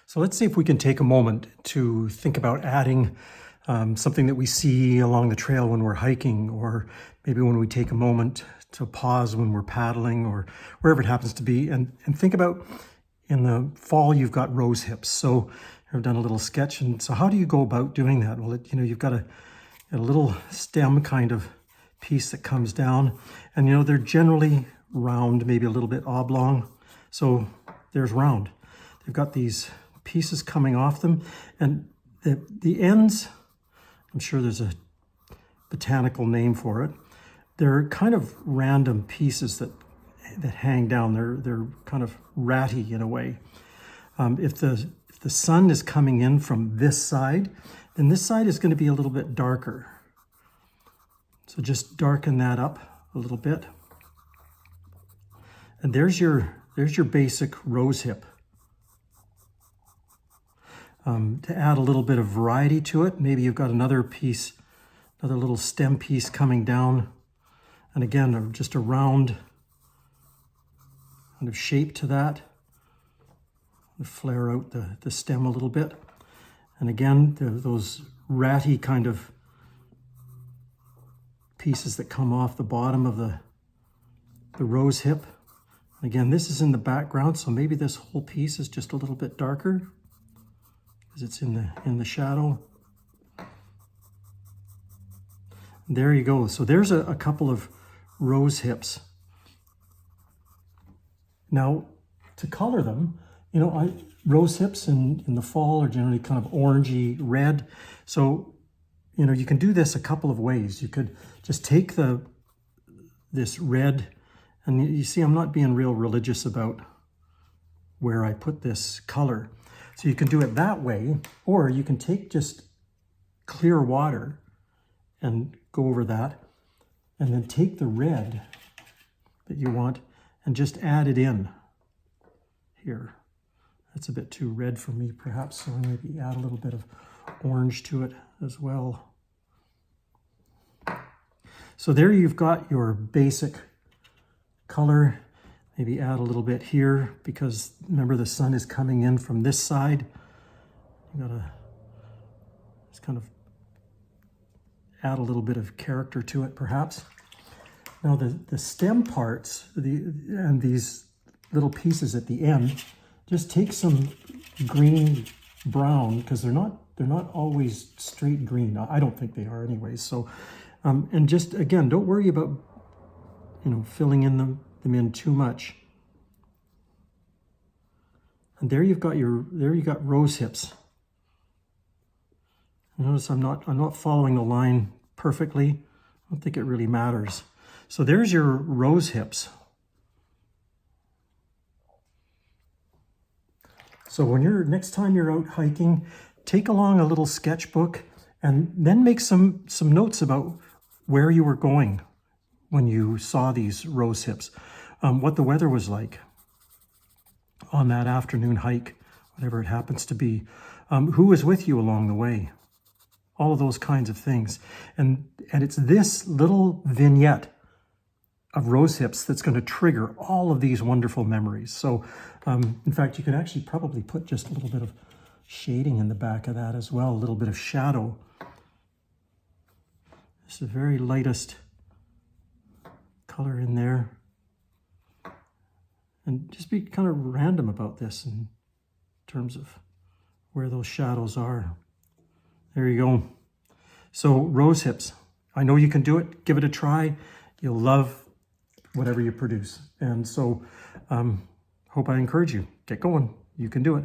So let's see if we can take a moment to think about adding something that we see along the trail when we're hiking, or maybe when we take a moment to pause when we're paddling or wherever it happens to be, and think about in the fall you've got rose hips. So I've done a little sketch, and so how do you go about doing that? Well, you've got a little stem kind of piece that comes down, and they're generally round, maybe a little bit oblong. So there's round. They've got these pieces coming off them, and the ends, I'm sure there's a botanical name for it. They're kind of random pieces that hang down. They're kind of ratty in a way. If the sun is coming in from this side, then this side is going to be a little bit darker. So just darken that up a little bit. And there's your basic rose hip. To add a little bit of variety to it, maybe you've got another piece, another little stem piece coming down. And again, just a round kind of shape to that. Flare out the stem a little bit. And again, those ratty kind of pieces that come off the bottom of the rose hip. Again, this is in the background, so maybe this whole piece is just a little bit darker because it's in the shadow. There you go. So there's a couple of rose hips. Now, to color them, rose hips in the fall are generally kind of orangey red. So, you can do this a couple of ways. You could just take this red, and you see I'm not being real religious about where I put this color. So you can do it that way, or you can take just clear water and go over that, and then take the red that you want and just add it in here. That's a bit too red for me, perhaps, so maybe add a little bit of orange to it as well. So there you've got your basic color. Maybe add a little bit here, because remember the sun is coming in from this side. You gotta just kind of add a little bit of character to it, perhaps. Now the stem parts and these little pieces at the end, just take some green brown, because they're not always straight green. I don't think they are anyways. So and just again, don't worry about filling in them in too much. And there you've got rose hips. Notice I'm not following the line perfectly. I don't think it really matters. So there's your rose hips. So when next time you're out hiking, take along a little sketchbook and then make some notes about where you were going when you saw these rose hips, what the weather was like on that afternoon hike, whatever it happens to be, who was with you along the way, all of those kinds of things. And it's this little vignette of rose hips that's going to trigger all of these wonderful memories. So in fact, you could actually probably put just a little bit of shading in the back of that as well, a little bit of shadow. It's the very lightest color in there. And just be kind of random about this in terms of where those shadows are. There you go. So rose hips, I know you can do it. Give it a try. You'll love whatever you produce. And so hope I encourage you. Get going. You can do it.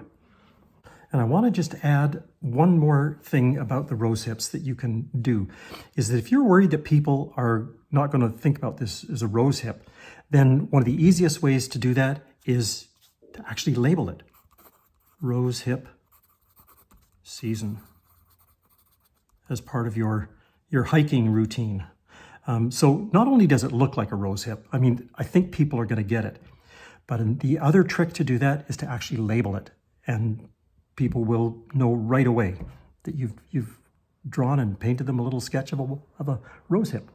And I want to just add one more thing about the rose hips that you can do, is that if you're worried that people are not going to think about this as a rose hip, then one of the easiest ways to do that is to actually label it. Rose hip season, as part of your hiking routine. So not only does it look like a rose hip, I think people are going to get it, but the other trick to do that is to actually label it, and people will know right away that you've drawn and painted them a little sketch of a rose hip.